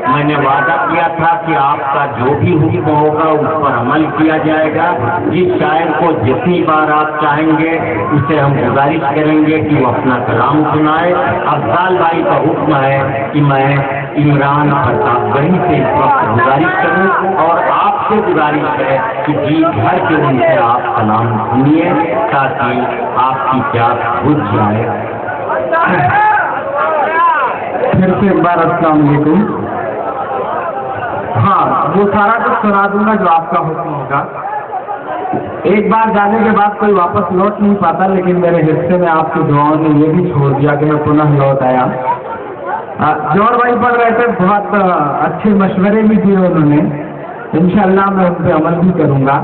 میں نے وعدہ کیا تھا کہ آپ کا جو بھی حکم ہوگا اس پر عمل کیا جائے گا. جس شاعر کو جتنی بار آپ چاہیں گے اسے ہم گزارش کریں گے کہ وہ اپنا کلام سنائے. افضال بھائی کا حکم ہے کہ میں عمران پرتاپ گڑھی سے اس وقت گزارش کروں اور آپ سے گزارش ہے کہ جی بھر کے ان سے آپ کلام سنیے تاکہ آپ کی پیاس بجھ جائے. پھر سے ایک بار السلام علیکم. ہاں وہ سارا کچھ سنا دوں گا جو آپ کا حکم ہوگا. ایک بار جانے کے بعد کوئی واپس لوٹ نہیں پاتا، لیکن میرے حصے میں آپ کی دعاؤں نے یہ بھی چھوڑ دیا کہ میں پنہ لوٹ آیا. جوہر بھائی پڑھ رہے تھے، بہت اچھے مشورے بھی دیے انہوں نے. انشاءاللہ میں ان پہ عمل بھی کروں گا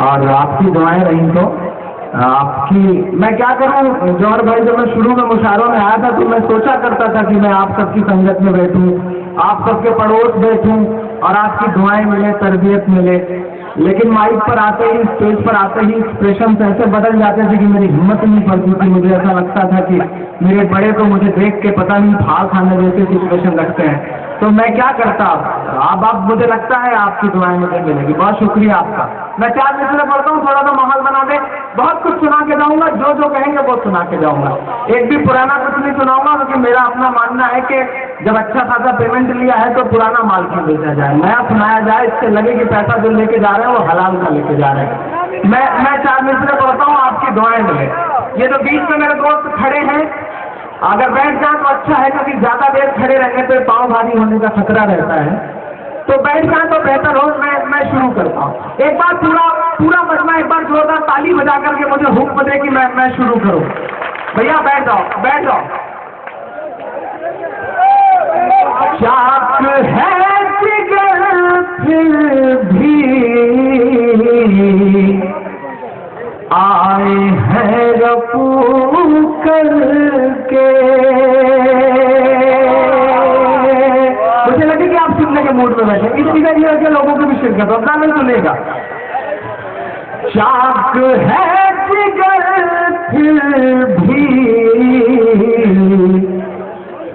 اور آپ کی دعائیں رہیں تو آپ کی. میں کیا کروں جوہر بھائی، جب میں شروع میں مشاعروں میں آیا تھا تو میں سوچا کرتا تھا کہ میں آپ سب کی سنگت میں بیٹھوں، آپ سب کے پڑوس بیٹھوں اور آپ کی دعائیں ملے، تربیت ملے. لیکن مائک پر آتے ہی، اسٹیج پر آتے ہی ایکسپریشن ایسے بدل جاتے تھے کہ میری ہمت نہیں پڑتی تھی. مجھے ایسا لگتا تھا کہ میرے بڑے تو مجھے دیکھ کے پتہ نہیں پھال کھانے جیسے ایکسپریشن رکھتے ہیں. تو میں کیا کرتا اب مجھے لگتا ہے آپ کی دعائیں مجھے ملے گی. بہت شکریہ آپ کا. میں 4 مصرے پڑھتا ہوں، تھوڑا سا ماحول بنا دیں. بہت کچھ سنا کے جاؤں گا، جو جو کہیں گے وہ سنا کے جاؤں گا. ایک بھی پرانا کچھ نہیں سناؤں گا کیونکہ میرا اپنا ماننا ہے کہ جب اچھا خاصا پیمنٹ لیا ہے تو پرانا مال کیوں بیچا جائے. نیا سنایا جائے، اس سے لگے کہ پیسہ جو لے کے جا رہے ہیں وہ حلال کا لے کے جا رہے ہیں. میں 4 مصرے پڑھتا ہوں، آپ کی دعائیں ملے. یہ جو بیچ میں میرے دوست کھڑے ہیں اگر بیٹھ جائیں تو اچھا ہے، کیونکہ زیادہ دیر کھڑے رہیں گے تو پاؤں بھاری ہونے کا خطرہ رہتا ہے. تو بیٹھ جائیں تو بہتر ہو. میں شروع کرتا ہوں. ایک بار پورا مجمع ایک بار زوردار تالی بجا کر کے مجھے حکم دے کہ میں شروع کروں. بھیا بیٹھ جاؤ. چاک ہے جگر پھر بھی آئے ہیں رفو کر کے. مجھے لگے کہ آپ سننے کے موڈ میں بیٹھے، اس لیے یہ کہ لوگوں کی بھی شرکت ہو. اپنا نہیں سنے گا. چاک ہے جگر پھر بھی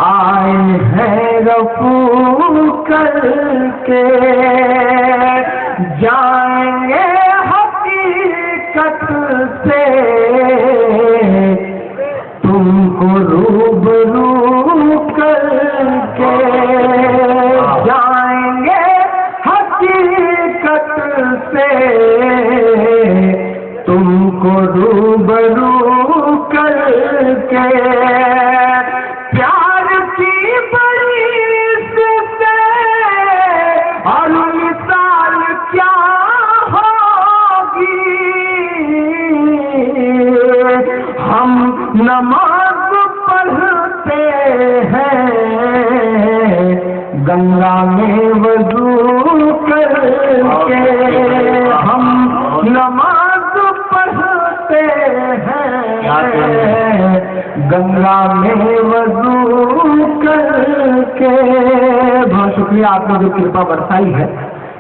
آئے ہیں رفو کر کے. جائیں گے حقیقت سے تم کو روبرو کر کے. جائیں گے حقیقت سے تم کو روبرو کر کے. پیار کی بڑی سے اور مثال کیا ہوگی. ہم نماز پڑھتے ہیں گنگا میں وضو کر کے. ہم نماز پڑھتے ہیں گنگا میں وضو کر کے. بہت شکریہ آپ نے جو کرپا برسائی ہے،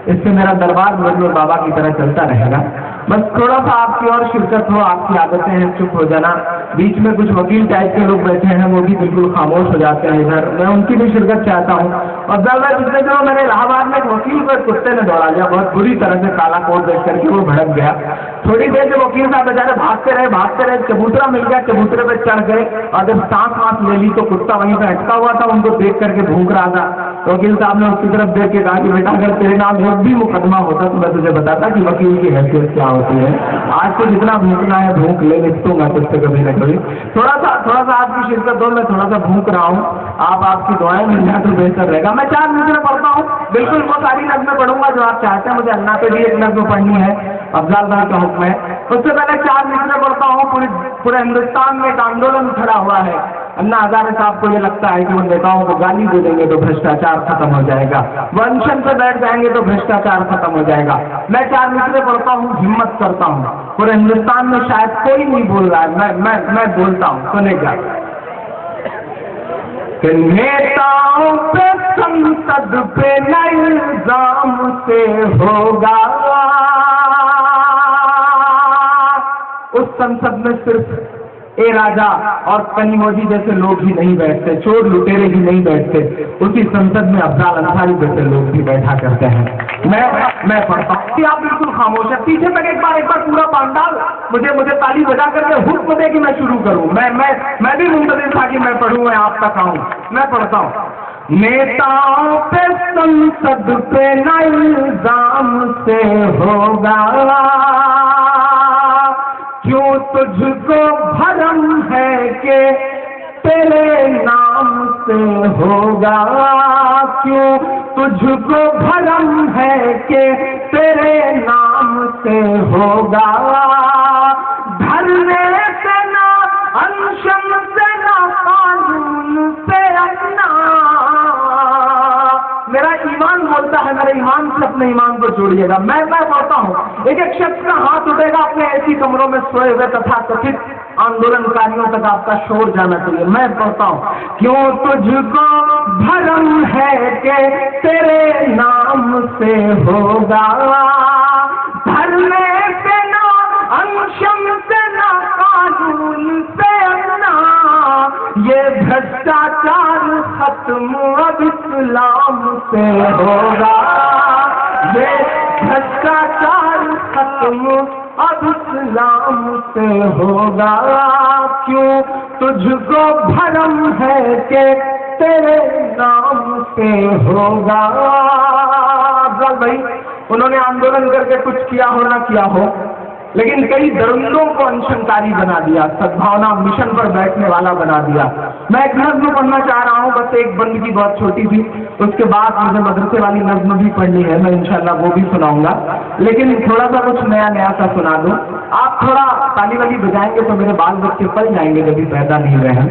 اس سے میرا دربار مرزا بابا کی طرح چلتا رہے گا. بس تھوڑا سا آپ کی اور شرکت ہو. آپ کی عادتیں ہیں چپ ہو جانا. بیچ میں کچھ وکیل ٹائپ کے لوگ بیٹھے ہیں، وہ بھی بالکل خاموش ہو جاتے ہیں ادھر. میں ان کی بھی شرکت چاہتا ہوں. اور زیادہ پچھلے دنوں میں نے الہ آباد میں ایک وکیل کو ایک کتے نے دوڑا لیا، بہت بری طرح سے کالا کوٹ دیکھ کر کے وہ بھڑک گیا. تھوڑی دیر سے وکیل صاحب بیچارے بھاگتے رہے. چبوترا مل گیا، چبوترے پہ چڑھ گئے اور جب سانس لے لی تو کتا وہیں پہ اٹکا ہوا تھا، ان کو دیکھ کر کے بھونک رہا تھا. وکیل صاحب نے اس کی طرف دیکھ کے کہا کہ بیٹا اگر تیرے نام ایک بھی مقدمہ ہوتا تو میں تجھے بتاتا کہ وکیل کی حیثیت کیا ہوتی ہے. آج تو جتنا بھونکنا ہے بھونک لے، نپٹوں گا تجھ سے کبھی نہ کبھی. تھوڑا سا آپ کی شرکت ہو. میں تھوڑا سا بھونک رہا ہوں، آپ کی دعائیں مل جائیں تو بہتر رہے گا. میں 4 نظمیں پڑھتا ہوں، بالکل وہ ساری نظمیں پڑھوں گا جو آپ چاہتے ہیں. مجھے اللہ پہ بھی ایک نظم پڑھنی ہے، افضال بھائی کا حکم ہے. اس سے پہلے 4 نظمیں پڑھتا ہوں. پورے ہندوستان میں ایک آندولن کھڑا ہوا ہے. انا ہزارے صاحب کو یہ لگتا ہے کہ وہ نیتاؤں کو گالی دے دیں گے تو بھرشٹاچار ختم ہو جائے گا، وہ انشن پہ بیٹھ جائیں گے تو بھرشٹاچار ختم ہو جائے گا. میں 4 نظمیں پڑھتا ہوں، ہمت کرتا ہوں. پورے ہندوستان میں شاید کوئی نہیں بول رہا ہے، میں بولتا ہوں، سنے گا. کہ نیتاؤں پہ سنسد پہ نئے الزام سے ہوگا. اس سنسد میں صرف اے راجا اور کنیموجی جیسے لوگ ہی نہیں بیٹھتے، چور لٹیرے ہی نہیں بیٹھتے، اسی سنسد میں افضال انصاری جیسے لوگ بھی بیٹھا کرتے ہیں۔ میں پڑھتا ہوں، آپ بالکل خاموش ہے، پیچھے تک ایک بار پورا پانڈال مجھے تالی بجا کر کے حکم دے کہ میں شروع کروں۔ میں بھی منتظر تھا کہ میں پڑھوں، میں آپ تک آؤں۔ میں پڑھتا ہوں، نیتاؤں پہ سنسد پہ نہ الزام سے ہوگا، کیوں تجھ کو بھرم ہے کہ تیرے نام سے ہوگا، کیوں تجھ کو بھرم ہے کہ تیرے نام سے ہوگا، دھرنے سے نہ انشم سے نہ قانون سے اپنا، میرا ایمان بولتا ہے، میرے ایمان سے اپنے ایمان کو جوڑیے گا۔ میں پڑھتا ہوں، ایک شخص کا ہاتھ اٹھے گا اپنے ایسی کمروں میں سوئے ہوئے تتھا کتھت آندولنکاریوں تک آپ کا شور جانا چاہیے۔ میں پڑھتا ہوں، کیوں تجھ کو بھرم ہے کہ تیرے نام سے ہوگا، دھرنے سے نہ انشم سے نہ قانون سے اپنا، یہ بھرشٹاچار ختم اب اسلام سے ہوگا، یہ بھرشٹاچار ختم اب اسلام سے ہوگا، کیوں تجھ کو بھرم ہے کہ تیرے نام سے ہوگا۔ افضل بھائی، انہوں نے آندولن کر کے کچھ کیا ہو نہ کیا ہو، لیکن کئی درندوں کو انشنکاری بنا دیا، سدبھاونا مشن پر بیٹھنے والا بنا دیا۔ میں ایک نظم پڑھنا چاہ رہا ہوں، بس ایک بند کی بہت چھوٹی تھی، اس کے بعد مجھے مدرسے والی نظم بھی پڑھنی ہے، میں انشاءاللہ وہ بھی سناؤں گا، لیکن تھوڑا سا کچھ نیا سا سنا دوں۔ آپ تھوڑا تالی والی بجائیں گے تو میرے بال بچے پل جائیں گے، کبھی پیدا نہیں ہوئے ہیں،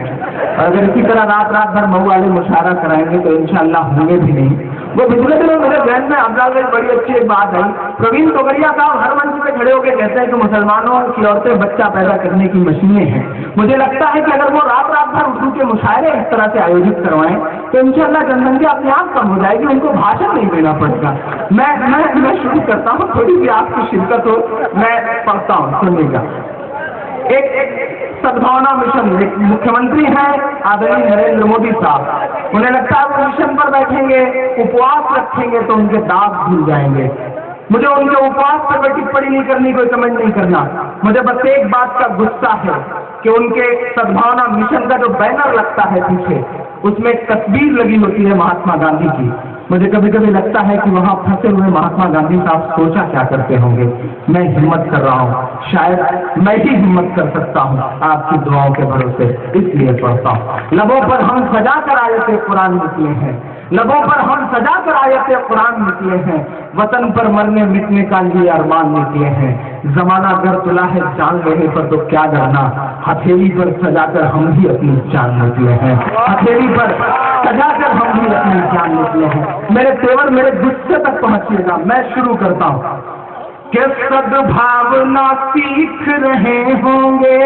اور اگر اسی طرح رات بھر مئو والے مشاعرہ کرائیں گے تو انشاءاللہ ہوں گے بھی نہیں۔ وہ پچھلے دنوں میرے ذہن میں افضل بھائی بڑی اچھی ایک بات آئی، پروین توگڑیا صاحب ہر منچ پہ کھڑے ہو کے کہتے ہیں کہ مسلمانوں کی عورتیں بچہ پیدا کرنے کی مشینیں ہیں۔ مجھے لگتا ہے کہ اگر وہ رات بھر اردو کے مشاعرے اس طرح سے آیوجت کروائیں تو انشاءاللہ جن سنکھیا اپنے آپ کم ہو جائے گی، ان کو بھاشن نہیں دینا پڑے گا۔ میں شروع کرتا ہوں، تھوڑی سی آپ کی شرکت ہو، میں پڑھتا ہوں، سنیے گا۔ ایک سدبھاونا مشن، ایک مکھیہ منتری ہیں آدرنیہ نریندر مودی صاحب، انہیں لگتا ہے وہ مشن پر بیٹھیں گے، اپواس رکھیں گے تو ان کے داغ دھل جائیں گے۔ مجھے ان کے اپواس پر کوئی ٹپڑی نہیں کرنی، کوئی کمنٹ نہیں کرنا، مجھے بس ایک بات کا غصہ ہے کہ ان کے سدبھاونا مشن کا جو بینر لگتا ہے پیچھے، اس میں ایک تصویر لگی ہوتی ہے مہاتما گاندھی کی۔ مجھے کبھی کبھی لگتا ہے کہ وہاں پھنسے ہوئے مہاتما گاندھی صاحب سوچا کیا کرتے ہوں گے۔ میں ہمت کر رہا ہوں، شاید میں ہی ہمت کر سکتا ہوں آپ کی دعاؤں کے بھروسے، اس لیے پڑھتا ہوں۔ لبوں پر ہم سجا کر آیت قرآن نکلے ہیں، لبوں پر ہم سجا کر آیت قرآن نکلے ہیں، وطن پر مرنے مٹنے کا لیے ارمان نکلے ہیں، زمانہ گر تلا ہے جان لینے پر تو کیا ڈرنا، ہتھیلی پر سجا کر ہم بھی اپنی جان نکلے ہیں، ہتھیلی پر سجا کر ہم بھی اپنی جان نکلے ہیں۔ میرے تیور میرے غصے تک پہنچیے گا، میں شروع کرتا ہوں کہ سدبھاونا سیکھ رہے ہوں گے،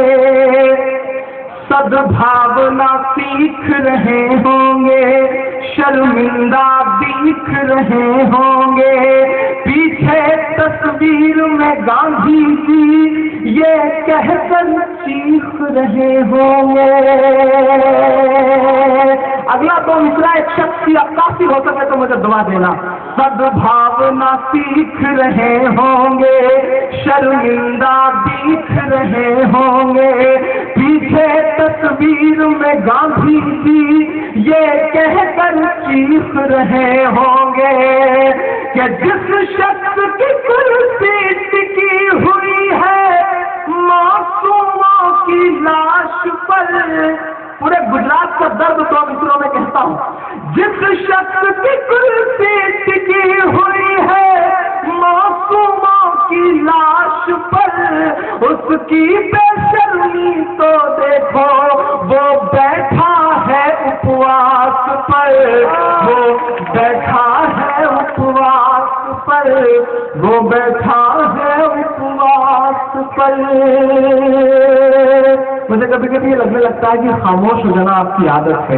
سدبھاونا سیکھ رہے ہوں گے، شرمندہ دیکھ رہے ہوں گے، پیچھے تصویر میں گاندھی جی یہ کہہ کر چیخ رہے ہوں گے۔ اگلا تو مصرع ایک شخص کی عکاسی ہو سکے تو مجھے دعا دینا۔ سدبھاونا سیکھ رہے ہوں گے، شرمندہ دیکھ رہے ہوں گے، پیچھے تصویر میں گاندھی جی یہ کہہ کر چیخ رہے ہوں گے کہ جس شخص کی کرسی ٹکی ہوئی ہے معصوموں کی لاش پر، پورے گجرات کا درد تو مصروں میں کہتا ہوں، جس شخص کی کرسی ٹکی ہوئی ہے معصوموں کی لاش پر، اس کی بے شرمی تو دیکھو وہ بیٹھا ہے اپواس پر، وہ بیٹھا ہے اپواس پر، وہ بیٹھا ہے اپواس پر۔ مجھے کبھی کبھی یہ لگنے لگتا ہے کہ خاموش ہو جانا آپ کی عادت ہے،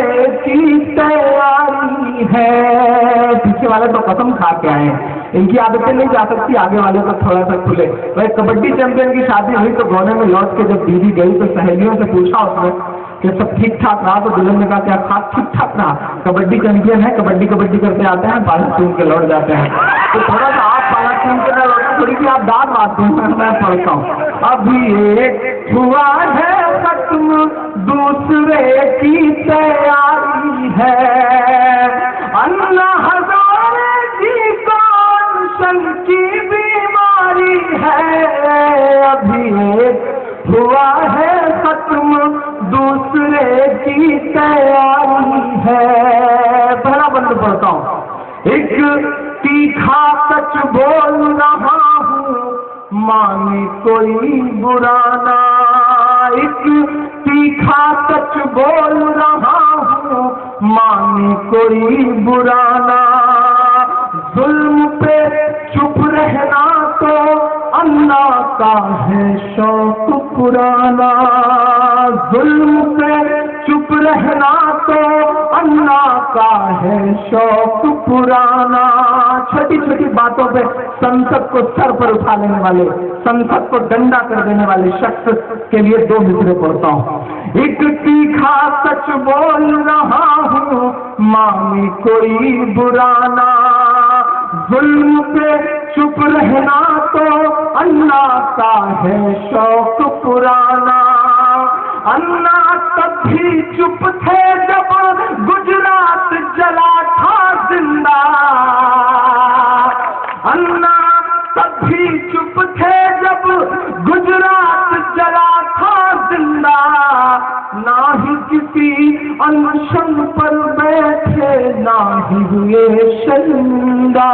دوسرے کی تیاری ہے. پیچھے والے تو قسم کھا کے آئے ہیں, ان کی عادتیں نہیں جا سکتی, آگے والے تو تھوڑا سا کھلے. وہ کبڈی چیمپئن کی شادی ہوئی تو گونے میں لوٹ کے جب بیوی گئی تو سہیلیوں سے پوچھا اس نے کہ سب ٹھیک ٹھاک رہا, تو دلہن نے کہا کیا خاص ٹھیک ٹھاک رہا, کبڈی چیمپئن ہے, کبڈی کرتے آتے ہیں, پالا چون کے لوٹ جاتے ہیں. تو تھوڑا سا آپ پالا چون کے لوٹیں, تھوڑی سی آپ ڈانٹ مارتے ہیں, میں پڑھتا ہوں. ابھی ایک ہوا ہے ختم دوسرے کی تیاری ہے, اللہ ہزارے جی کون شن کی بیماری ہے. ابھی ایک ہوا ہے ختم دوسرے کی تیاری ہے. پہلا بند پڑھتا ہوں. ایک تیکھا سچ بول رہا ہوں مانے کوئی برا نہ, ایک تیکھا سچ بول رہا ہوں مانے کوئی برا نہ. ظلم پہ چپ رہنا تو اللہ کا ہے شوق پرانا, ظلم پہ چپ رہنا تو اللہ کا ہے شوق پرانا. چھوٹی چھوٹی باتوں پہ سنسد کو سر پر اٹھا لینے والے, سنسد کو ڈنڈا کر دینے والے شخص کے لیے دو مصرے پڑھتا ہوں. ایک تیکھا سچ بول رہا ہوں مانے کوئی برا نہ, ظلم پہ چپ رہنا تو اللہ کا ہے شوق پرانا. اللہ تب بھی چپ تھے جب گجرات جلا تھا زندہ, اللہ تب بھی چپ تھے جب گجرات جلا تھا زندہ. نہ ہی کسی انشن پر بیٹھے نہ ہی ہوئے شرمندہ,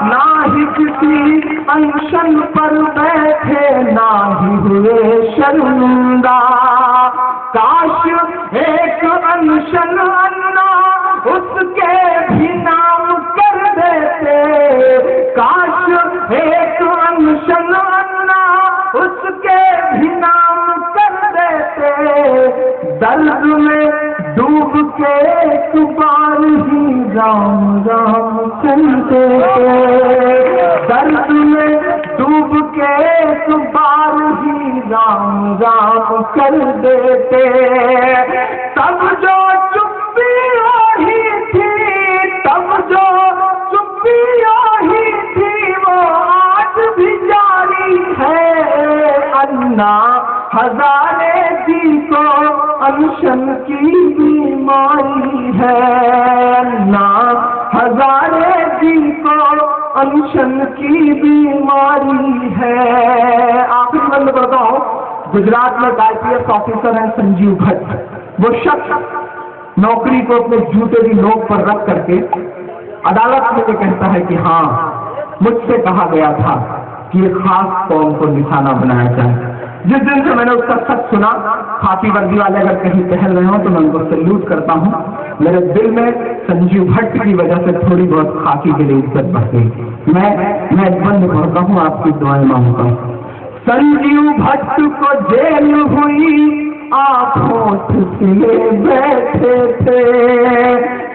نہ ہی کسی انشن پر بیٹھے نہ ہی ہوئے شرمندہ. کاش ایک انشن اللہ اس کے بھی نام کر دیتے, کاش ایک انشن اللہ اس کے بھی نام کر دیتے. درد میں ڈوب کے ایک بار ہی رام رام کرتے, درد میں ڈوب کے ایک بار ہی رام رام کر دیتے. تب جو چپی ہی تھی, تب جو چپی ہی تھی وہ آج بھی جاری ہے. اللہ ہزارے جی کو انشن کی بیماری ہے, اللہ ہزارے جی کو انشن کی بیماری ہے. آخری بند کرتا ہوں. گجرات میں IPS آفیسر ہیں سنجیو بھٹ. وہ شخص نوکری کو اپنے جوتے کی نوک پر رکھ کر کے عدالت میں یہ کہتا ہے کہ ہاں مجھ سے کہا گیا تھا کہ یہ خاص قوم کو نشانہ بنایا جائے. جس دن سے میں نے اس کا سچ سنا, خاکی وردی والے اگر کہیں ٹہل رہے ہوں تو میں ان کو سیلوٹ کرتا ہوں. میرے دل میں سنجیو بھٹ کی وجہ سے تھوڑی بہت خاکی کے لیے عزت بڑھ گئی. میں بند پڑھتا ہوں, آپ کی دعائیں مانگتا ہوں. سنجیو بھٹ کو جیل ہوئی آپ ہونٹ سلے بیٹھے تھے,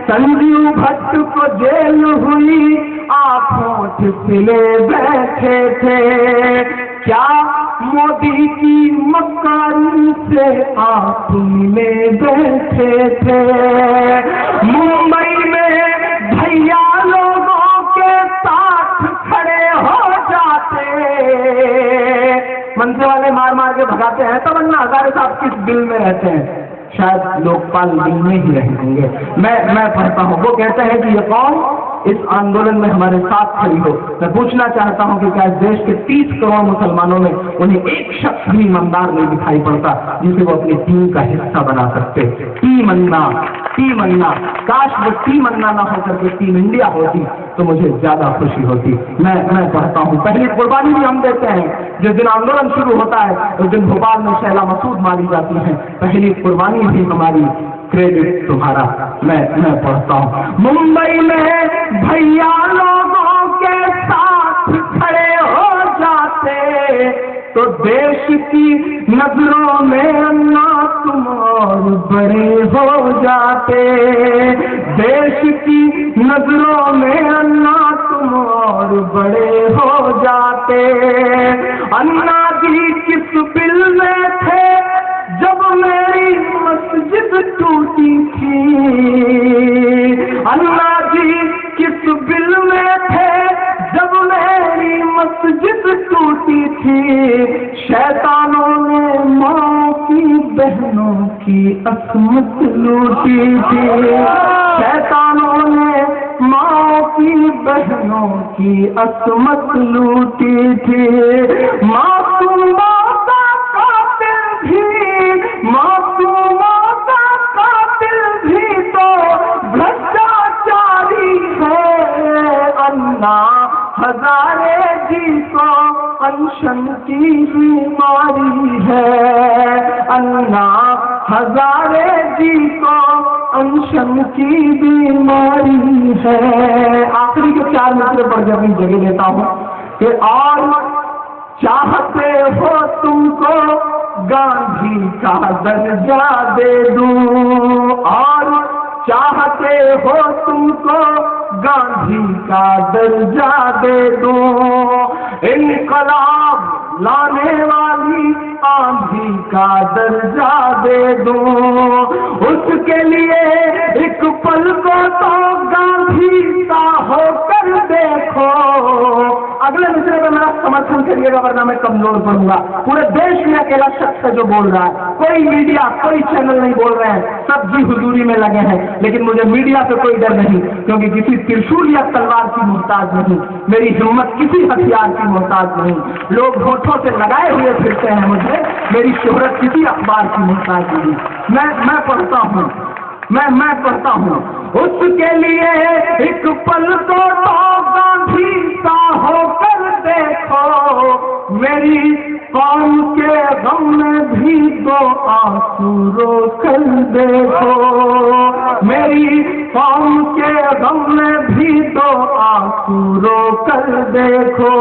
سنجیو بھٹ کو جیل ہوئی آپ ہونٹ سلے بیٹھے تھے. کیا مودی کی مکاری سے آپ ملے بیٹھے تھے. ممبئی میں بھیا لوگوں کے ساتھ کھڑے ہو جاتے, منصے والے مار مار کے بھگاتے ہیں. تمنا ہزارے صاحب کس دل میں رہتے ہیں؟ شاید لوکپال دل میں ہی رہیں گے. میں پڑھتا ہوں. وہ کہتے ہیں کہ یہ قوم اس آندولن میں ہمارے ساتھ کھڑی ہو. میں پوچھنا چاہتا ہوں کہ کیا اس دیش کے 30 کروڑ مسلمانوں میں انہیں ایک شخص بھی ایماندار نہیں دکھائی پڑتا جسے وہ اپنی ٹیم کا حصہ بنا سکتے؟ ٹیم انا, کاش وہ ٹیم انا نہ ہو کر کے ٹیم انڈیا ہوتی تو مجھے زیادہ خوشی ہوتی. میں پڑھتا ہوں. پہلی قربانی بھی ہم دیتے ہیں. جس دن آندولن شروع ہوتا ہے اس دن بھوپال میں شیلا مسعود ماری جاتی ہیں. پہلی قربانی بھی ہماری, کریڈٹ تمہارا. میں پڑھتا ہوں. ممبئی میں بھیا لوگوں کے ساتھ کھڑے ہو جاتے تو دیش کی نظروں میں انا تم اور بڑے ہو جاتے. جاتے، دیش کی نظروں میں انا تم اور بڑے ہو جاتے۔ انا جی کس بل میں تھے جب میری مسجد ٹوٹی تھی، انا جی کس بل میں تھے جب میری مسجد ٹوٹی تھی، شیطانوں نے ماں کی بہنوں کی عصمت لوٹی تھی، شیطانوں نے ماں کی بہنوں کی عصمت لوٹی تھی۔ معصوموں کا قاتل بھی، معصوموں کا قاتل بھی تو بھرشٹاچاری ہے، اللہ ہزارے جی کو انشن کی بیماری ہے، اللہ ہزارے جی کو انشن کی بیماری ہے۔ آخری کے 4 مصرے پڑھ کے اپنی جگہ لیتا ہوں کہ اور چاہتے ہو تم کو گاندھی کا درجہ دے دوں، اور چاہتے ہو تم کو گاندھی کا درجہ دے دوں، انقلاب لانے والی آندھی کا درجہ دے دوں، اس کے لیے ایک پل کو تو گاندھی کا ہو کر دیکھو۔ اگلے مصرے میں میرا سمرتھن کریے گا ورنہ میں کمزور پڑوں گا۔ پورے دیش میں اکیلا شخص ہے جو بول رہا ہے، کوئی میڈیا کوئی چینل نہیں بول رہے ہیں، سب جی حضوری میں لگے ہیں، لیکن مجھے میڈیا سے کوئی ڈر نہیں، کیونکہ کسی ترشول یا تلوار کی محتاج نہیں، میری ہمت کسی ہتھیار کی محتاج نہیں، لوگ ہونٹوں سے لگائے ہوئے پھرتے ہیں مجھے، میری شہرت کسی اخبار کی محتاج نہیں۔ میں پڑھتا ہوں، میں پڑھتا ہوں، اس کے لیے ایک پل کو تو گاندھی سا ہو کر دیکھو، میری قوم کے غم میں بھی دو آنسو رو کر دیکھو، میری قوم کے غم میں بھی دو آنسو رو کر دیکھو،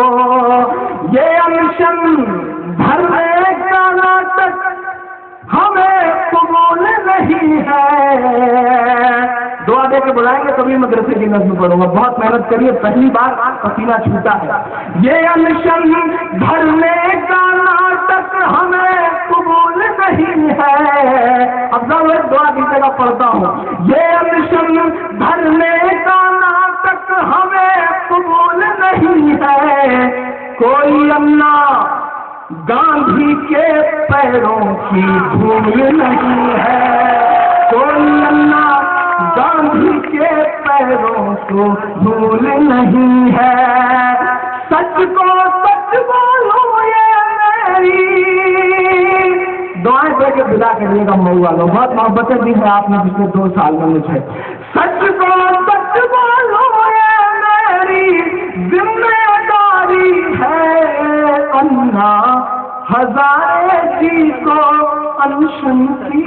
یہ انشن بھرنے کا ناٹک ہمیں قبول نہیں ہے۔ دعا دے کے بلائیں گے کبھی مدرسے کی نظم پڑھوں گا، بہت محنت کریے، پہلی بار پسینہ چھوٹا ہے۔ یہ انشن بھرنے کا ناٹک ہمیں قبول نہیں ہے، اب دعا دیجیے گا پڑھتا ہوں، یہ انشن بھرنے کا ناٹک ہمیں قبول نہیں ہے، کوئی اللہ گاندھی کے پیروں کی دھول نہیں ہے، کوئی اللہ گاندھی کے پیروں کو دھول نہیں ہے، سچ کو سچ بولو یہ میری، دعائیں دے کے بلا کریے گا مئو والوں، بہت محبتیں دی ہیں آپ نے پچھلے 2 سال میں مجھے، سچ کو سچ بولو یہ میری ذمہ داری ہے، اللہ ہزارے جی کو انشن کی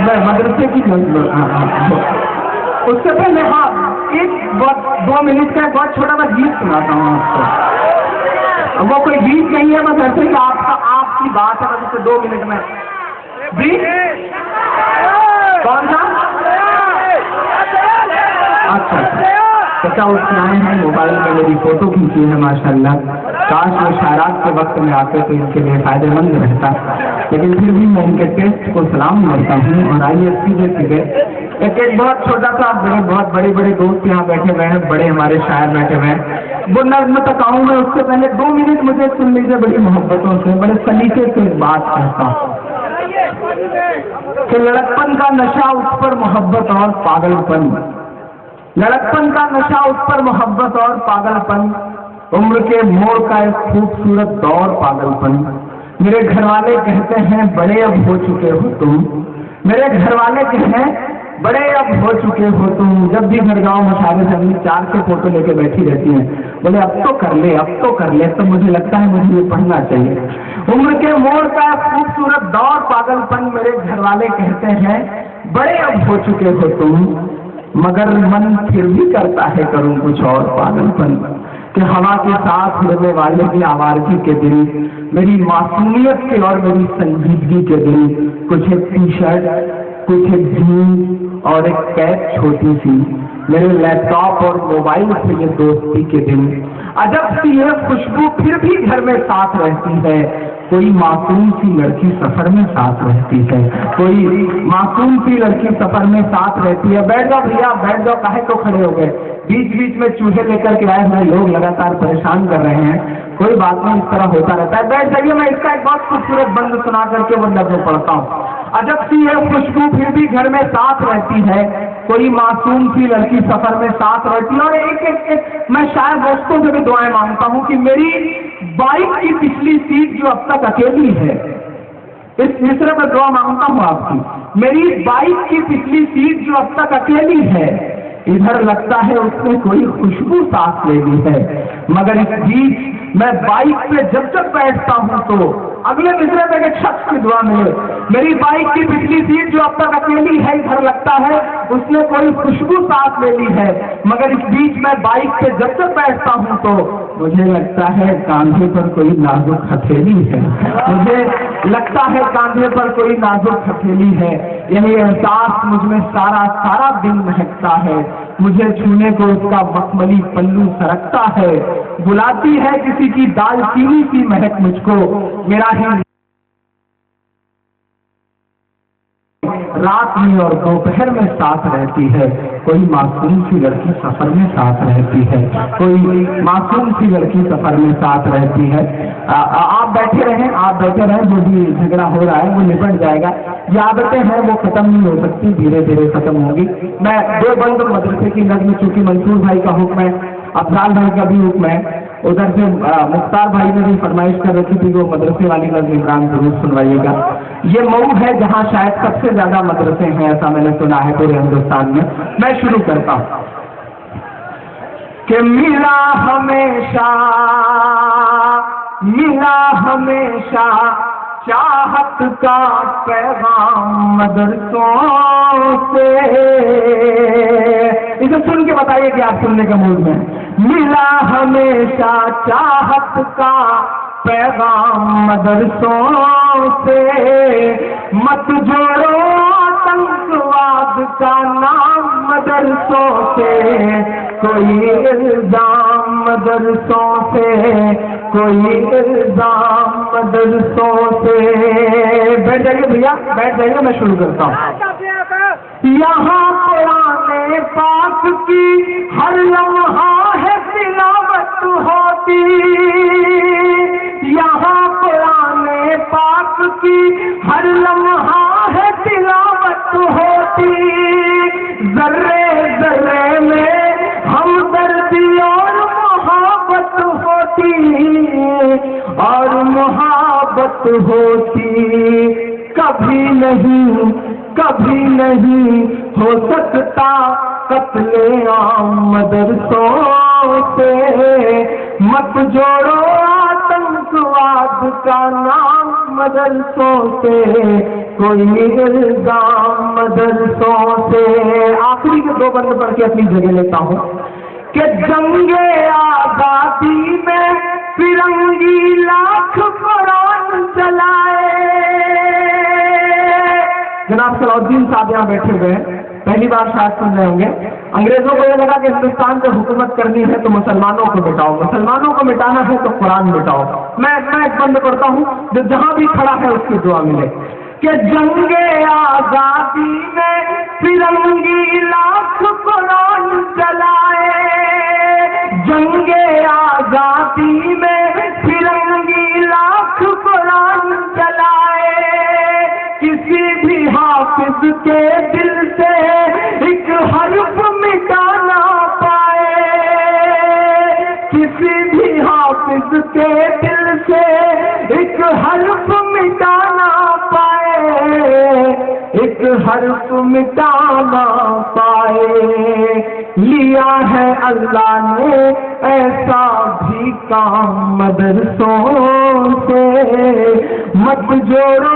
میں مدرسے کی اس سے پہلے ہاں ایک 2 منٹ کا بہت چھوٹا سا گیت سناتا ہوں آپ کو، وہ کوئی گیت نہیں ہے، بس ایسے کہ آپ کی بات ہے، بس اسے 2 منٹ میں گیت کون سا؟ اچھا چچا اس میں آئے ہیں، موبائل میں میری فوٹو کھینچی ہے ماشاءاللہ، کاش وہ شاعرات کے وقت میں آتے تو ان کے لیے فائدہ مند رہتا، لیکن پھر بھی میں ان کے ٹیسٹ کو سلام کرتا ہوں، اور آئیے سیدھے ایک بہت چھوٹا سا، بہت بڑے بڑے دوست یہاں بیٹھے ہوئے ہیں، بڑے ہمارے شاعر بیٹھے ہوئے ہیں، وہ نظم تک آؤں میں اس سے پہلے 2 منٹ مجھے سن لیجیے، بڑی محبتوں سے بڑے سلیقے سے ایک بات کہتا ہوں کہ لڑکپن کا نشہ اس پر محبت اور پاگل پن، لڑکپن کا نشہ اس پر محبت اور پاگل پن، عمر کے موڑ کا ایک خوبصورت دور پاگل پن، میرے گھر والے کہتے ہیں بڑے اب ہو چکے ہو تم، میرے گھر والے کہتے ہیں بڑے اب ہو چکے ہو تم، جب بھی گھر جاؤ مشاہدے سے اپنی 4 کے فوٹو لے کے بیٹھی رہتی ہیں، بولے اب تو کر لے اب تو کر لے، تو مجھے لگتا ہے مجھے یہ پڑھنا چاہیے، عمر کے موڑ کا خوبصورت دور پاگل پن، میرے گھر والے کہتے ہیں بڑے اب ہو چکے ہو تم، مگر من پھر بھی کرتا ہے کروں کچھ اور پاگل پن، کہ ہوا کے ساتھ اڑنے والے کی آوارگی کے دل، میری معصومیت کے اور میری سنجیدگی کے دل، کچھ ایک ٹی شرٹ، کچھ ایک جینس اور ایک کیپ چھوٹی سی، میرے لیپ ٹاپ اور موبائل سے یہ دوستی کے دن، عجب سی ہے خوشبو پھر بھی گھر میں ساتھ رہتی ہے، کوئی معصوم سی لڑکی سفر میں ساتھ رہتی ہے، کوئی معصوم سی لڑکی سفر میں ساتھ رہتی ہے۔ بیٹھ جاؤ بھیا، بیٹھ جاؤ، کاہے تو کھڑے ہو گئے؟ بیچ بیچ میں چوہے لے کر کے آئے ہوئے لوگ لگاتار پریشان کر رہے ہیں، کوئی بات نہیں، اس طرح ہوتا رہتا ہے۔ بیٹھ جائیے، میں اس کا ایک بہت خوبصورت بند سنا کر کے وہ نظم پڑھتا ہوں۔ عجب سی ہے خوشبو پھر بھی گھر میں ساتھ رہتی ہے، کوئی معصوم سی لڑکی سفر میں ساتھ رہتی ہے۔ اور ایک میں شاید دوستوں سے بھی دعائیں مانگتا ہوں کہ میری بائک کی پچھلی سیٹ جو اب تک اکیلی ہے، اس مصرے میں دعا مانگتا ہوں آپ کی، میری بائک کی پچھلی سیٹ جو اب تک اکیلی ہے، ادھر لگتا ہے اس نے کوئی خوشبو ساتھ لے لی ہے، مگر اس بیچ میں بائک پہ جب جب بیٹھتا ہوں تو اگلے مصرے میں ایک شخص کی دعا ملے، میری بائک کی پچھلی سیٹ جو اب تک اکیلی ہے، ادھر لگتا ہے اس نے کوئی خوشبو ساتھ لے لی ہے، مگر اس بیچ میں بائک پہ جب جب بیٹھتا ہوں تو مجھے لگتا ہے کاندھے پر کوئی نازک ہتھیلی ہے، مجھے لگتا ہے کاندھے پر کوئی نازک ہتھیلی ہے، یہی احساس مجھ میں سارا سارا دن مہکتا ہے، مجھے چھونے کو اس کا مخملی پلو سرکتا ہے، بلاتی ہے کسی کی دال چینی کی مہک مجھ کو، میرا ہی رات میں اور دوپہر میں ساتھ رہتی ہے، کوئی معصوم سی لڑکی سفر میں ساتھ رہتی ہے، کوئی معصوم سی لڑکی سفر میں ساتھ رہتی ہے۔ آپ بیٹھے رہیں، جو بھی جھگڑا ہو رہا ہے وہ نپٹ جائے گا، یہ عادتیں ہیں وہ ختم نہیں ہو سکتی، دھیرے دھیرے ختم ہوگی۔ میں دیوبند مدرسے کی نظم، چونکہ منصور بھائی کا حکم ہے، افضال بھائی کا بھی حکم ہے، ادھر سے مختار بھائی نے بھی فرمائش کر رکھی تھی کہ وہ مدرسے والی نظم عمران ضرور سنوائیے گا۔ یہ مئو ہے جہاں شاید سب سے زیادہ مدرسے ہیں، ایسا میں نے سنا ہے پورے ہندوستان میں شروع کرتا ہوں کہ ملا ہمیشہ چاہت کا پیغام مدرسوں سے، اسے سن کے بتائیے کہ آپ سننے کے موڈ میں۔ ملا ہمیشہ چاہت کا پیغام مدرسوں سے، مت جوڑو آتنکواد کا نام مدرسوں سے، کوئی الزام مدرسوں سے، کوئی الزام مدرسوں سے۔ بیٹھ جائیے بھیا، بیٹھ جائیے، میں شروع کرتا ہوں۔ یہاں قرآن پاک کی ہر لمحہ ہے تلاوت ہوتی، یہاں قرآن پاک کی ہر لمحہ ہے تلاوت ہوتی، ذرے ذرے میں ہمدردی اور محبت ہوتی، اور محبت ہوتی، کبھی نہیں ہو سکتا قتل عام مدرسوں سے، مت جوڑو آتنکواد کا نام مدرسوں سے، کوئی الزام مدرسوں سے۔ آخری کے دو بند پڑھ کے اپنی جگہ لیتا ہوں کہ جنگ آزادی میں فرنگی لاکھ قرآن چلائے۔ جناب صلاح الدین صاحب یہاں بیٹھے ہوئے ہیں، پہلی بار شاید سن رہے ہوں گے۔ انگریزوں کو یہ لگا کہ ہندوستان کو حکومت کرنی ہے تو مسلمانوں کو مٹاؤ، مسلمانوں کو مٹانا ہے تو قرآن مٹاؤ۔ میں ایک بند کرتا ہوں جو جہاں بھی کھڑا ہے اس کی دعا ملے کہ جنگ آزادی میں فرنگی لاکھ قرآن چلائے، جنگ آزادی میں فرنگی لاکھ قرآن چلائے، کسی بھی حافظ کے دل سے ایک حرف مٹا نہ پائے، کسی بھی حافظ کے دل سے ایک حرف مٹا نہ پائے، ایک حرف مٹا نہ پائے۔ لیا ہے اللہ نے ایسا بھی کام مدرسوں سے، مت جوڑو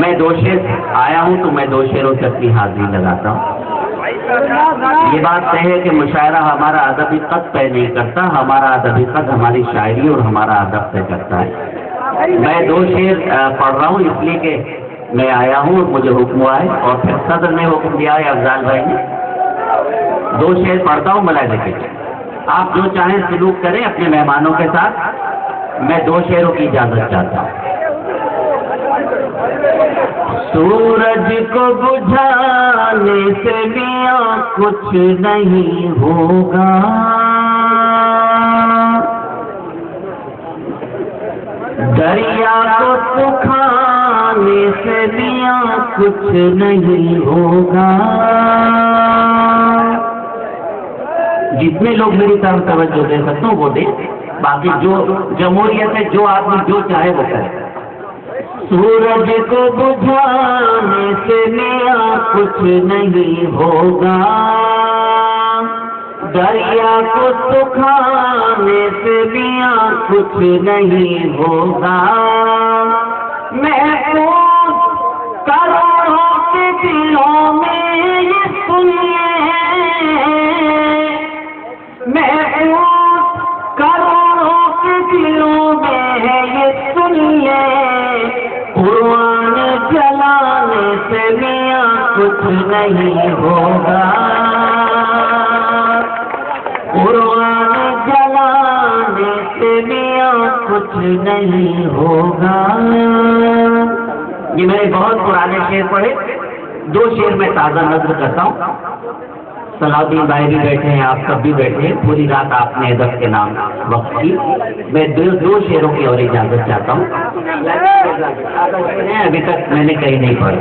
میں 2 شعر آیا ہوں تو میں 2 شعروں سے اپنی حاضری لگاتا ہوں. یہ بات طے ہے کہ مشاعرہ ہمارا ادبی قد طے نہیں کرتا، ہمارا ادبی قد ہماری شاعری اور ہمارا ادب طے کرتا ہے. میں 2 شعر پڑھ رہا ہوں اس لیے کہ میں آیا ہوں اور مجھے حکم ہوا ہے، اور پھر صدر نے حکم دیا ہے افضال بھائی نے. 2 شعر پڑھتا ہوں ملاحظہ کیجیے. آپ جو چاہیں سلوک کریں اپنے مہمانوں کے ساتھ. میں 2 شعروں کی اجازت چاہتا ہوں. سورج کو بجھانے سے میاں کچھ نہیں ہوگا، دریا کو سکھانے سے میاں کچھ نہیں ہوگا. جتنے لوگ میری طرف توجہ دے سکتے ہوں وہ دیں، باقی جو جمہوریت ہے جو آدمی جو چاہے وہ کرے. سورج کو بجھانے سے میاں کچھ نہیں ہوگا، دریا کو سکھانے سے میاں کچھ نہیں ہوگا. محفوظ کروڑوں کے دلوں میں یہ سنیے، محفوظ کروڑوں کے دلوں میں ہے یہ سنیے، قرآن جلانے سے میاں کچھ نہیں ہوگا، قرآن جلانے سے میاں کچھ نہیں ہوگا. یہ میں نے بہت پرانے شعر پڑھے. 2 شعر میں تازہ نظر کرتا ہوں. صلاح الدین بھائی بھی بیٹھے ہیں، آپ سب بھی بیٹھے ہیں. پوری رات آپ نے ادب کے نام وقت کی. میں 2 شعروں کی اور اجازت چاہتا ہوں. ابھی تک میں نے کہیں نہیں پڑھا.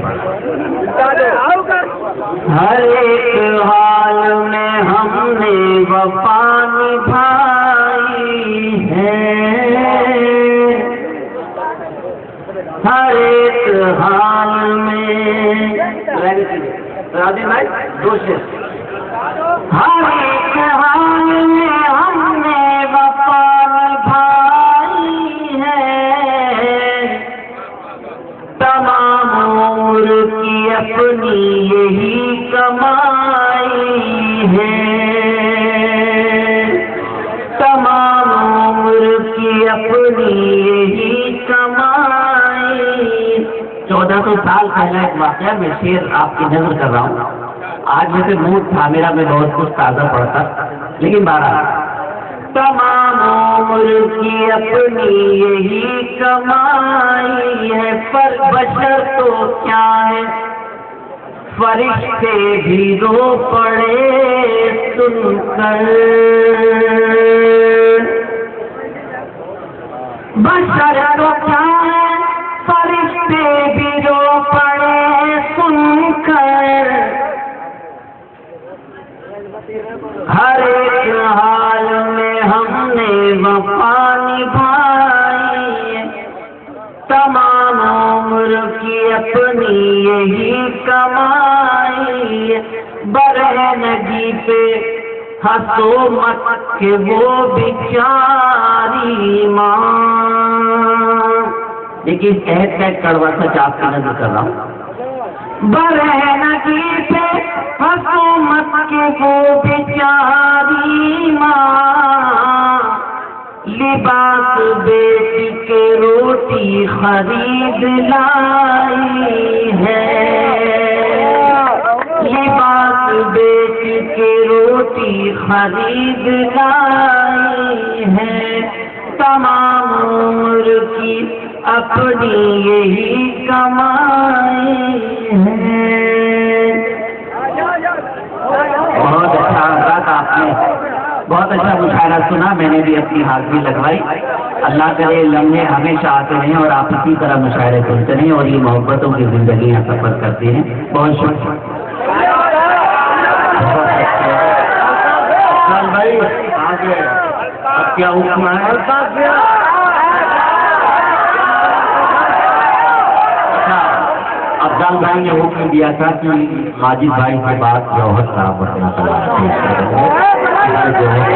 ہر ایک حال میں ہم نے وفا نبھائی ہے، ہر ایک حال میں. راجن بھائی 2 شعر. ہر ایک حال میں ہم نے وفا نبھائی ہے، تمام عمر کی اپنی یہی کمائی ہے، تمام عمر کی اپنی یہی کمائی. 1400 سال پہلا ایک واقعہ میں شعر آپ کی نظر کر رہا ہوں. آج جیسے موڈ تھا میرا، میں بہت کچھ تازہ پڑھتا، لیکن 12 تمام عمر کی اپنی یہی کمائی ہے. پر بشر تو کیا ہے، فرشتے بھی رو پڑے سن کر، بشر تو کیا ہے، فرشتے بھی رو پڑے سن کر. ہر ایک حال میں ہم نے وفا نبھائی، تمام عمر کی اپنی یہی کمائی. برہنگی پہ ہنسو مت کہ وہ بیچاری ماں. لیکن قید کڑوا سچ آپ کی نظر کر رہا ہوں. برہنگی پہ ہنسو مت کہ وہ بیچاری ماں، لباس بیچ کے روٹی خرید لائی ہے، لباس بیچ کے روٹی خرید لائی ہے. تمام عمر کی اپنی یہی کمائی ہے. بہت اچھا حضرات، آپ نے بہت اچھا مشاعرہ سنا. میں نے بھی اپنی حاضری لگوائی. اللہ کرے لمحے ہمیشہ آتے رہیں اور آپ اسی طرح مشاعرے سنتے رہیں اور یہ محبتوں کی زندگیاں سفر کرتے ہیں. بہت شکریہ. بھائی آگے اب کیا حکم ہے؟ افضال بھائی نے حکم دیا تھا کہ ماجد بھائی کے بعد جوہر صاحب اپنا کلام پیش کریں گے.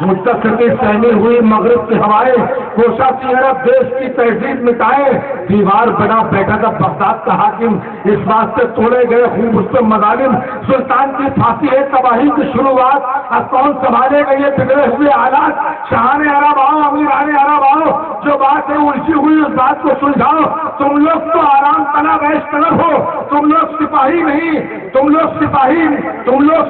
متصل کی سہمی ہوئی مغرب کی ہوائیں کوشا کی عرب دیش کی تہذیب مٹائے. دیوار بنا بیٹھا تھا بغداد کا حاکم, اس بات سے توڑے گئے خوب اس سے مظالم. سلطان کی پھانسی ہے تباہی کی شروعات, اب کون سنبھالے گا یہ بگڑے ہوئے حالات. شاہان عرب آؤ, امیران عرب آؤ, جو بات ہے الجھی ہوئی اس بات کو سلجھاؤ. تم لوگ تو آرام طلب عیش طلب ہو, تم لوگ سپاہی نہیں, تم لوگ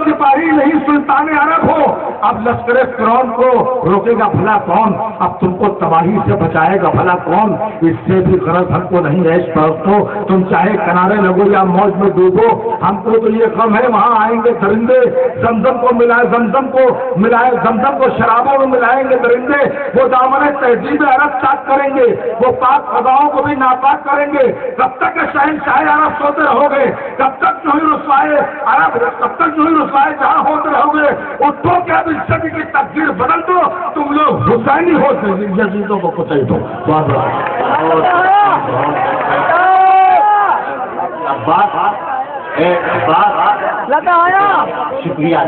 سپاہی نہیں, سلطان عرب ہو. اب لشکر فرعون کو روکے گا بھلا کون, اب تم کو تباہی سے بچائے گا بھلا کون. اس سے بھی غرض ہم کو نہیں عیش پرستو, تم چاہے کنارے لگو یا موج میں ڈوبو, ہم کو تو یہ غم ہے وہاں آئیں گے درندے, زمزم کو شرابوں میں ملائیں گے درندے. وہ دامن تہذیب عرب چاک کریں گے, وہ پاک فضاؤں کو بھی ناپاک کریں گے. کب تک شہنشاہ عرب سوتے رہو گے, کب تک جو ہی رسوائے عرب, کب تک جو ہی رسوائے جہاں ہوتے رہو گے. اٹھو کیا عزت کی تقدیر بدل دو, تم لوگ حسینی ہو چیزوں کو کچھ دو. شکریہ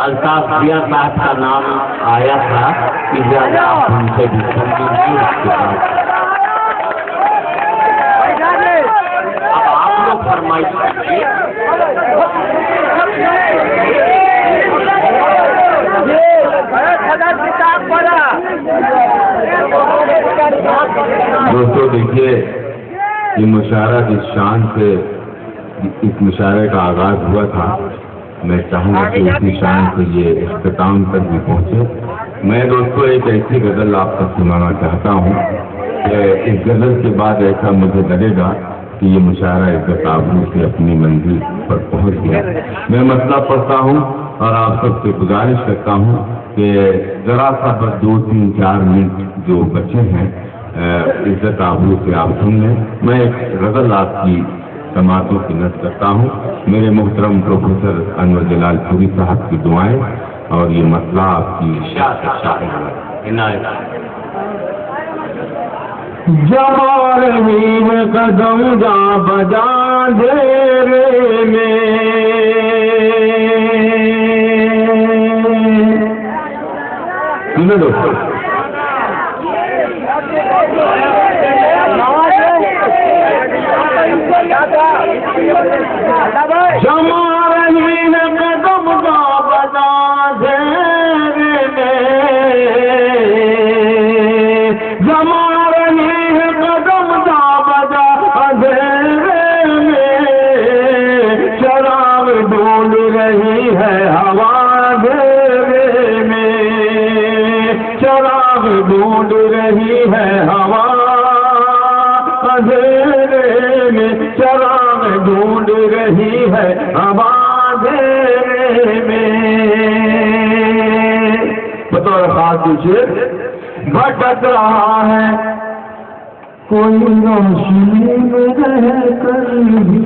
الطاف ضیاء صاحب کا نام آیا تھا کہ ان سے بھی اب آپ لوگ فرمائش کیجیے. دوستوں دیکھیے, یہ مشاعرہ جس شان سے اس مشاعرے کا آغاز ہوا تھا, میں چاہوں گا کہ اسی شان سے یہ اختتام تک بھی پہنچے. میں دوستوں ایک ایسی غزل آپ کو سنانا چاہتا ہوں کہ اس غزل کے بعد ایسا مجھے لگے گا کہ یہ مشاعرہ عزت آبرو سے اپنی منزل پر پہنچ گیا. میں مسئلہ پڑھتا ہوں اور آپ سب سے گزارش کرتا ہوں کہ ذرا سا بس 2-3-4 منٹ جو بچے ہیں عزت آبرو سے آپ سن لیں. میں ایک غزل آپ کی سماعتوں کی نظر کرتا ہوں. میرے محترم پروفیسر انور جلال پوری صاحب کی دعائیں اور یہ مسئلہ آپ کی جمال قدم جا بجا دیرے میں جمال قدم جا بجا دیرے میں, جمال قدم جا بجا اندھیرے میں, چراغ ڈھونڈ رہی ہے ہوا اندھیرے میں, چراغ ڈھونڈ رہی ہے ہوا اندھیرے میں, چراغ ڈھونڈ رہی ہے ہوا اندھیرے میں. بطور خاص شیر بھٹک رہا ہے کوئی روشنی میں رہ کر بھی,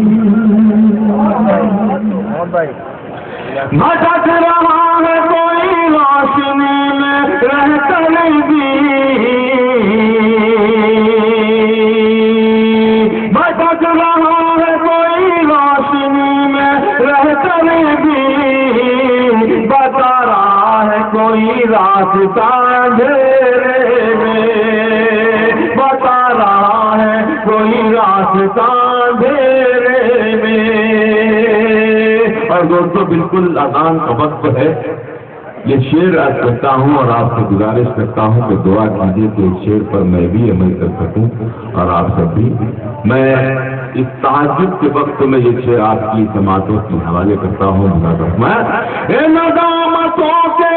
بھٹک رہا ہے کوئی روشنی میں رہ کر بھی, بھٹک رہا ہے کوئی روشنی میں رہ کر بھی, بتا رہا ہے کوئی راستہ اندھیرے میں, بتا رہا ہے کوئی راستہ اندھیرے میں. اور دوستوں بالکل اذان کا وقت ہے. یہ شعر عرض کرتا ہوں اور آپ سے گزارش کرتا ہوں کہ دعا کیجیے کہ اس شعر پر میں بھی عمل کر سکوں اور آپ سب بھی. میں اس تہجد کے وقت میں یہ شعر آپ کی سماعتوں کے حوالے کرتا ہوں. میں ندامتوں کے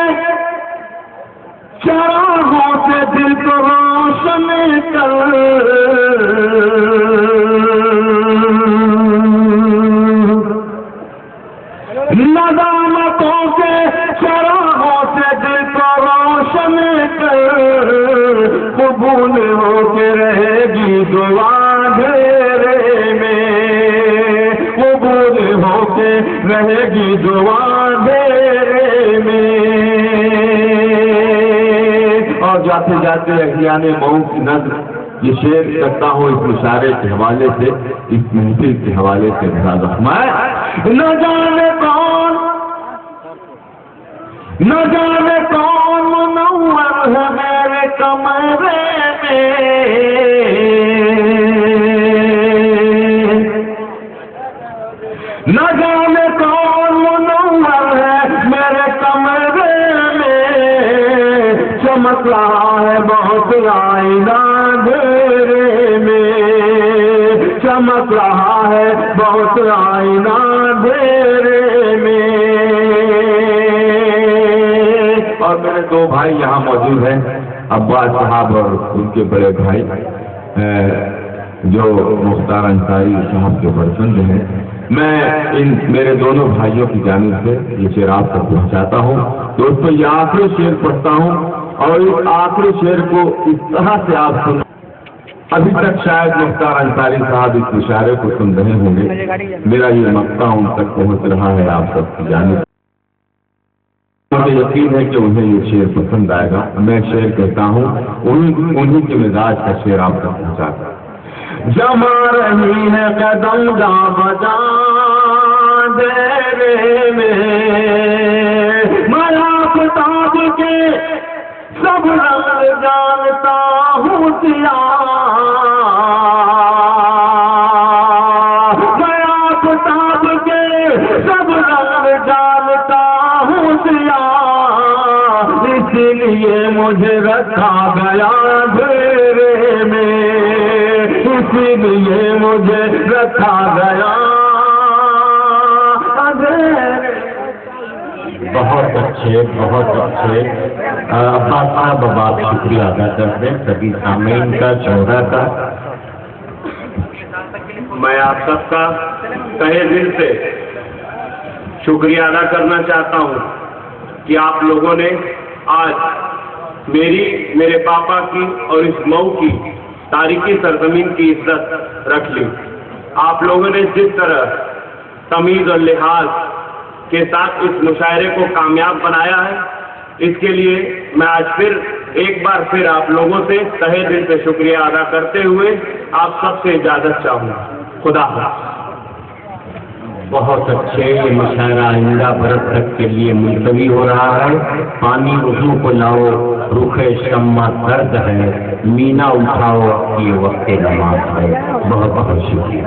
چراغوں سے دل کو روشن کر, ندامتوں کے چراغوں سے دل کو روشن کر, قبول ہو کے رہے گی دعا اندھیرے میں, قبول ہو کے رہے گی دعا اندھیرے آتے جاتے احیان مئو کی نظر یہ شعر کرتا ہوں اس مشاعرے کے حوالے سے، اس محفل کے حوالے سے ارشاد فرمائے، نہ جانے کون منور ہے میرے کمرے میں، نہ جانے کون منور ہے میرے کمرے میں، چمک رہا ہے بہت آئینہ اندھیرے میں، چمک رہا ہے بہت آئینہ اندھیرے میں۔ اور میرے دو بھائی یہاں موجود ہیں، عباس صاحب اور ان کے بڑے بھائی جو مختار انصاری صاحب کے برسند ہیں، میں ان میرے دونوں بھائیوں کی جانب سے یہ شعر آپ تک پہنچاتا ہوں۔ دوستو یہ آخری شعر پڑھتا ہوں اور اس آخری شعر کو اس طرح سے آپ سن، ابھی تک شاید مختار انصاری صاحب اس مشاعرے کو سن رہے ہوں گے، میرا یہ مقطع ان تک پہنچ رہا ہے آپ سب کی جانب۔ مجھے یقین ہے کہ انہیں یہ شعر پسند آئے گا۔ میں شعر کہتا ہوں، انہیں کے مزاج کا شعر آپ تک پہنچاتا ہوں۔ جما رہی ہے قدم جا بجا دیرے میں، میں آفتاب کے سب رنگ جانتا ہوں سیاہ، میں آفتاب کے سب رنگ جانتا ہوں سیاہ، اسی لیے مجھے رکھا گیا اندھیرے میں، اسی لیے مجھے رکھا گیا اندھیرے۔ بہت اچھے عباس صاحب، اب آپ شکریہ ادا کرتے ہیں سبھی سامعین کا، شہرا کا۔ میں آپ سب کا تہہ دل سے شکریہ ادا کرنا چاہتا ہوں کہ آپ لوگوں نے آج میرے پاپا کی اور اس مئو کی تاریخی سرزمین کی عزت رکھ لی۔ آپ لوگوں نے جس طرح تمیز اور لحاظ کے ساتھ اس مشاعرے کو کامیاب بنایا ہے، اس کے لیے میں آج پھر ایک بار پھر آپ لوگوں سے تہہ دل سے شکریہ ادا کرتے ہوئے آپ سب سے اجازت چاہوں گا۔ خدا حافظ۔ بہت اچھے، یہ مشاعرہ آئندہ برس تک کے لیے ملتوی ہو رہا ہے۔ پانی وضو کو لاؤ، رخ شمع درد ہے، مینا اٹھاؤ یہ وقت نماز ہے۔ بہت بہت شکریہ۔